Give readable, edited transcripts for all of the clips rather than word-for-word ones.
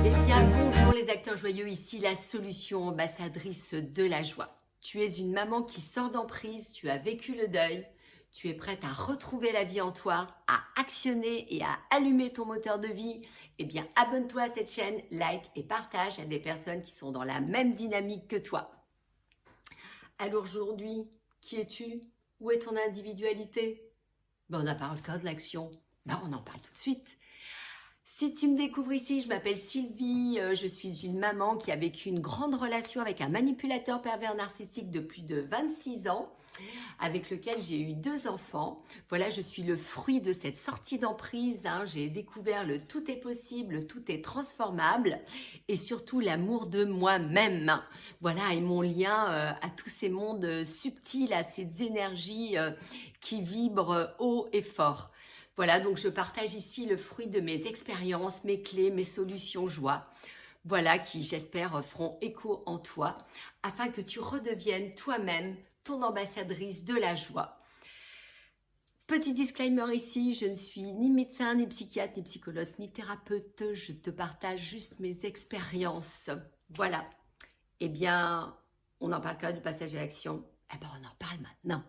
Eh bien, bonjour les acteurs joyeux, ici la solution ambassadrice de la joie. Tu es une maman qui sort d'emprise, tu as vécu le deuil, tu es prête à retrouver la vie en toi, à actionner et à allumer ton moteur de vie. Eh bien, abonne-toi à cette chaîne, like et partage à des personnes qui sont dans la même dynamique que toi. Alors aujourd'hui, qui es-tu? Où est ton individualité? On n'a pas encore de l'action. On en parle tout de suite. Si tu me découvres ici, je m'appelle Sylvie, je suis une maman qui a vécu une grande relation avec un manipulateur pervers narcissique de plus de 26 ans, avec lequel j'ai eu 2 enfants. Voilà, je suis le fruit de cette sortie d'emprise, j'ai découvert le tout est possible, le tout est transformable, et surtout l'amour de moi-même. Voilà, et mon lien à tous ces mondes subtils, à ces énergies qui vibrent haut et fort. Voilà, donc je partage ici le fruit de mes expériences, mes clés, mes solutions joie. Voilà, qui j'espère feront écho en toi, afin que tu redeviennes toi-même ton ambassadrice de la joie. Petit disclaimer ici, je ne suis ni médecin, ni psychiatre, ni psychologue, ni thérapeute. Je te partage juste mes expériences. Voilà. Eh bien, on en parle quand du passage à l'action. Eh bien, on en parle maintenant.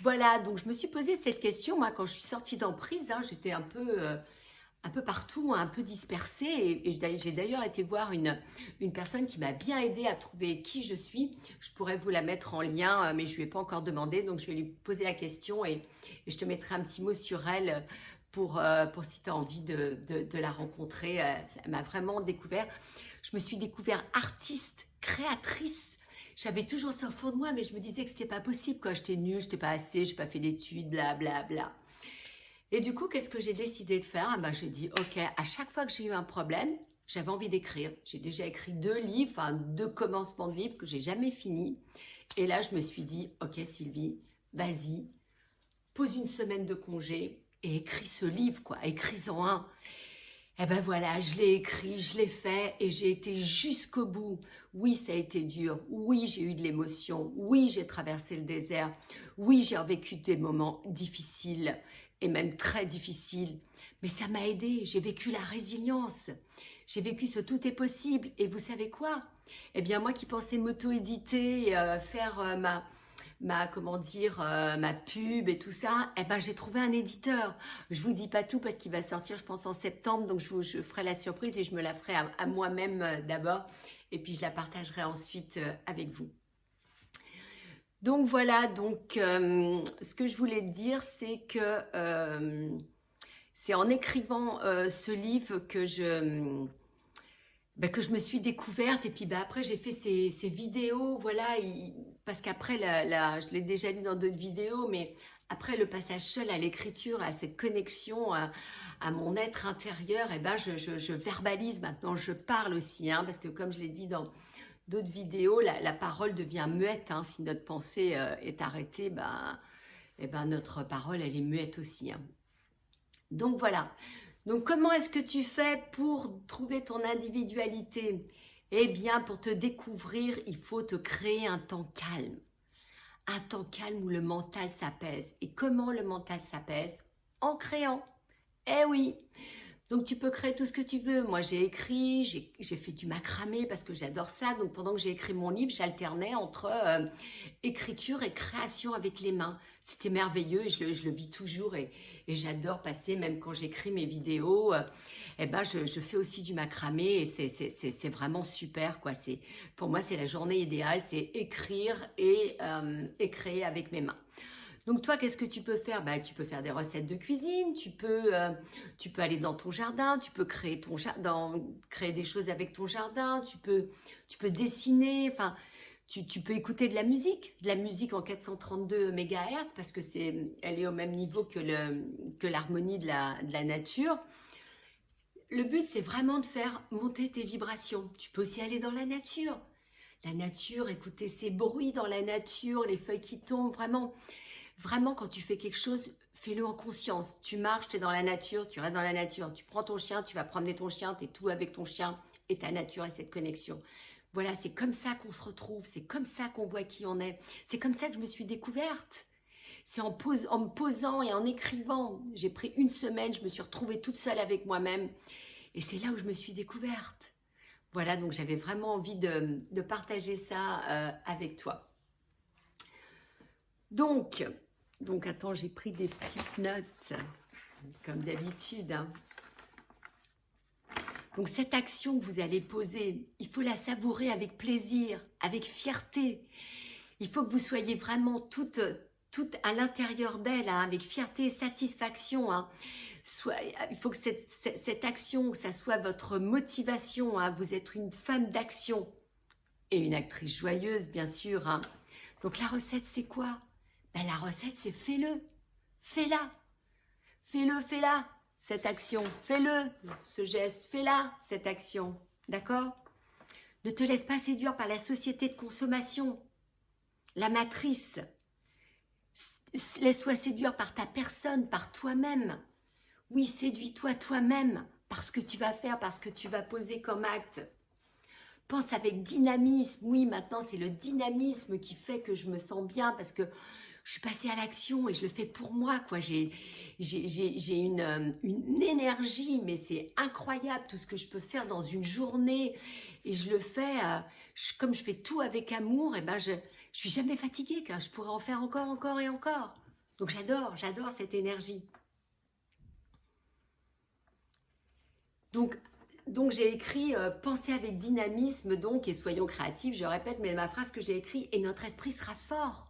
Voilà, donc je me suis posé cette question, moi, quand je suis sortie d'emprise, j'étais un peu partout, un peu dispersée, et j'ai d'ailleurs été voir une personne qui m'a bien aidée à trouver qui je suis. Je pourrais vous la mettre en lien, mais je ne lui ai pas encore demandé, donc je vais lui poser la question et je te mettrai un petit mot sur elle pour si tu as envie de la rencontrer. Elle m'a vraiment découvert. Je me suis découvert artiste, créatrice. J'avais toujours ça au fond de moi, mais je me disais que c'était pas possible, quoi. J'étais nulle, j'étais pas assez, j'ai pas fait d'études, bla bla bla. Et du coup, qu'est-ce que j'ai décidé de faire? J'ai dit, ok, à chaque fois que j'ai eu un problème, j'avais envie d'écrire. J'ai déjà écrit 2 livres, enfin 2 commencements de livres que j'ai jamais fini. Et là, je me suis dit, ok Sylvie, vas-y, pose une semaine de congé et écris ce livre, quoi. Écris-en un. Et ben voilà, je l'ai écrit, je l'ai fait et j'ai été jusqu'au bout. Oui, ça a été dur. Oui, j'ai eu de l'émotion. Oui, j'ai traversé le désert. Oui, j'ai vécu des moments difficiles et même très difficiles. Mais ça m'a aidé. J'ai vécu la résilience. J'ai vécu ce tout est possible. Et vous savez quoi? Eh bien, moi qui pensais m'auto-éditer, faire ma pub et tout ça, j'ai trouvé un éditeur. Je vous dis pas tout parce qu'il va sortir, je pense, en septembre, donc je ferai la surprise et je me la ferai à moi-même d'abord, et puis je la partagerai ensuite avec vous. Donc voilà, ce que je voulais te dire, c'est que c'est en écrivant ce livre que je me suis découverte, et puis après j'ai fait ces vidéos, voilà, parce qu'après, je l'ai déjà dit dans d'autres vidéos, mais après le passage seul à l'écriture, à cette connexion à mon être intérieur, je verbalise maintenant, je parle aussi, parce que comme je l'ai dit dans d'autres vidéos, la parole devient muette, si notre pensée est arrêtée, notre parole elle est muette aussi. Donc voilà. Donc, comment est-ce que tu fais pour trouver ton individualité? Eh bien, pour te découvrir, il faut te créer un temps calme. Un temps calme où le mental s'apaise. Et comment le mental s'apaise? En créant. Eh oui! Donc, tu peux créer tout ce que tu veux. Moi, j'ai écrit, j'ai fait du macramé parce que j'adore ça. Donc, pendant que j'ai écrit mon livre, j'alternais entre écriture et création avec les mains. C'était merveilleux et je le vis toujours et j'adore passer, même quand j'écris mes vidéos, je fais aussi du macramé et c'est vraiment super, quoi. Pour moi, c'est la journée idéale, c'est écrire et créer avec mes mains. Donc toi, qu'est-ce que tu peux faire? Tu peux faire des recettes de cuisine, tu peux aller dans ton jardin, tu peux créer créer des choses avec ton jardin, tu peux dessiner, enfin, tu peux écouter de la musique en 432 MHz parce que elle est au même niveau que l'harmonie de la nature. Le but, c'est vraiment de faire monter tes vibrations. Tu peux aussi aller dans la nature. La nature, écouter ces bruits dans la nature, les feuilles qui tombent, vraiment. Vraiment, quand tu fais quelque chose, fais-le en conscience. Tu marches, tu es dans la nature, tu restes dans la nature. Tu prends ton chien, tu vas promener ton chien, tu es tout avec ton chien et ta nature et cette connexion. Voilà, c'est comme ça qu'on se retrouve, c'est comme ça qu'on voit qui on est. C'est comme ça que je me suis découverte. C'est en me posant et en écrivant. J'ai pris une semaine, je me suis retrouvée toute seule avec moi-même. Et c'est là où je me suis découverte. Voilà, donc j'avais vraiment envie de partager ça avec toi. Donc attends, j'ai pris des petites notes, comme d'habitude. Hein. Donc cette action que vous allez poser, il faut la savourer avec plaisir, avec fierté. Il faut que vous soyez vraiment toutes à l'intérieur d'elle, hein, avec fierté et satisfaction. Hein. Il faut que cette action, que ça soit votre motivation. Hein. Vous êtes une femme d'action et une actrice joyeuse, bien sûr. Hein. Donc la recette, c'est quoi? Ben, la recette, c'est fais-le. Fais-la. Fais-le, fais-la, cette action. Fais-le, ce geste. Fais-la, cette action. D'accord? Ne te laisse pas séduire par la société de consommation. La matrice. Laisse-toi séduire par ta personne, par toi-même. Oui, séduis-toi toi-même par ce que tu vas faire, par ce que tu vas poser comme acte. Pense avec dynamisme. Oui, maintenant, c'est le dynamisme qui fait que je me sens bien parce que je suis passée à l'action et je le fais pour moi, quoi. J'ai une énergie, mais c'est incroyable tout ce que je peux faire dans une journée. Et je le fais, comme je fais tout avec amour, et ben je suis jamais fatiguée, car je pourrais en faire encore et encore. Donc j'adore cette énergie. Donc j'ai écrit pensez avec dynamisme donc et soyons créatifs. Je répète, mais ma phrase que j'ai écrite, et notre esprit sera fort.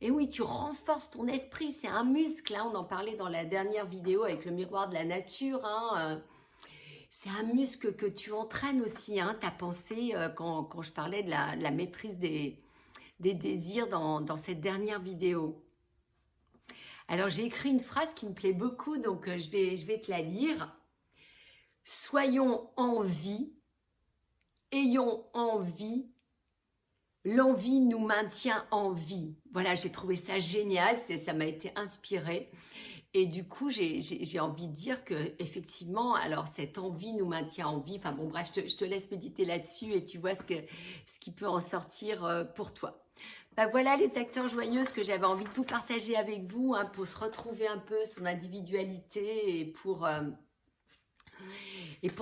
Et oui, tu renforces ton esprit, c'est un muscle. Hein, on en parlait dans la dernière vidéo avec le miroir de la nature. Hein, c'est un muscle que tu entraînes aussi, hein, ta pensée, quand je parlais de la maîtrise des désirs dans cette dernière vidéo. Alors, j'ai écrit une phrase qui me plaît beaucoup, donc je vais te la lire. Soyons en vie, ayons envie, l'envie nous maintient en vie. Voilà, j'ai trouvé ça génial, ça m'a été inspiré. Et du coup, j'ai envie de dire que effectivement, alors cette envie nous maintient en vie. Enfin bon, bref, je te laisse méditer là-dessus et tu vois ce qui peut en sortir pour toi. Ben voilà les acteurs joyeux, ce que j'avais envie de vous partager avec vous, hein, pour se retrouver un peu son individualité et pour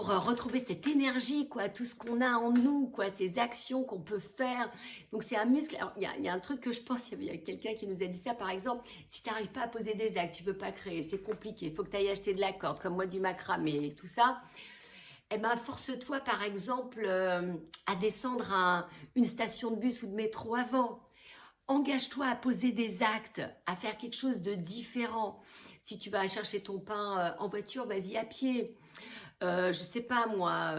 retrouver cette énergie, quoi, tout ce qu'on a en nous, quoi, ces actions qu'on peut faire. Donc c'est un muscle. Alors il y a un truc que je pense, il y a quelqu'un qui nous a dit ça, par exemple, si tu n'arrives pas à poser des actes, tu veux pas créer, c'est compliqué, il faut que tu ailles acheter de la corde, comme moi du macramé et tout ça. Eh ben, force-toi, par exemple, à descendre une station de bus ou de métro avant. Engage-toi à poser des actes, à faire quelque chose de différent. Si tu vas chercher ton pain en voiture, vas-y à pied. Je sais pas moi,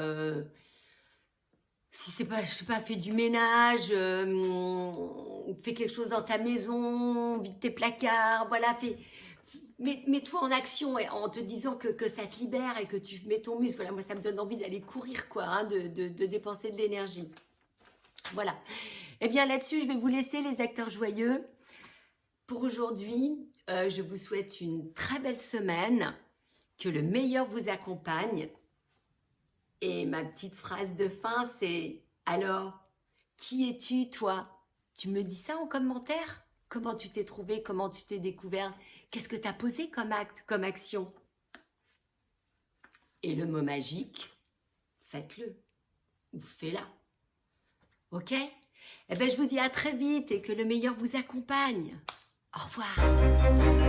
si c'est pas, je sais pas, fais du ménage, fais quelque chose dans ta maison, vide tes placards, voilà, mets-toi en action et en te disant que ça te libère et que tu mets ton muscle. Voilà, moi ça me donne envie d'aller courir, quoi, hein, de dépenser de l'énergie. Voilà. Et bien là-dessus, je vais vous laisser les acteurs joyeux. Pour aujourd'hui, je vous souhaite une très belle semaine, que le meilleur vous accompagne. Et ma petite phrase de fin, c'est « Alors, qui es-tu, toi ?» Tu me dis ça en commentaire? Comment tu t'es trouvé? Comment tu t'es découvert? Qu'est-ce que tu as posé comme acte, comme action? Et le mot magique, faites-le ou fais-la. Ok? Eh bien, je vous dis à très vite et que le meilleur vous accompagne. Au revoir.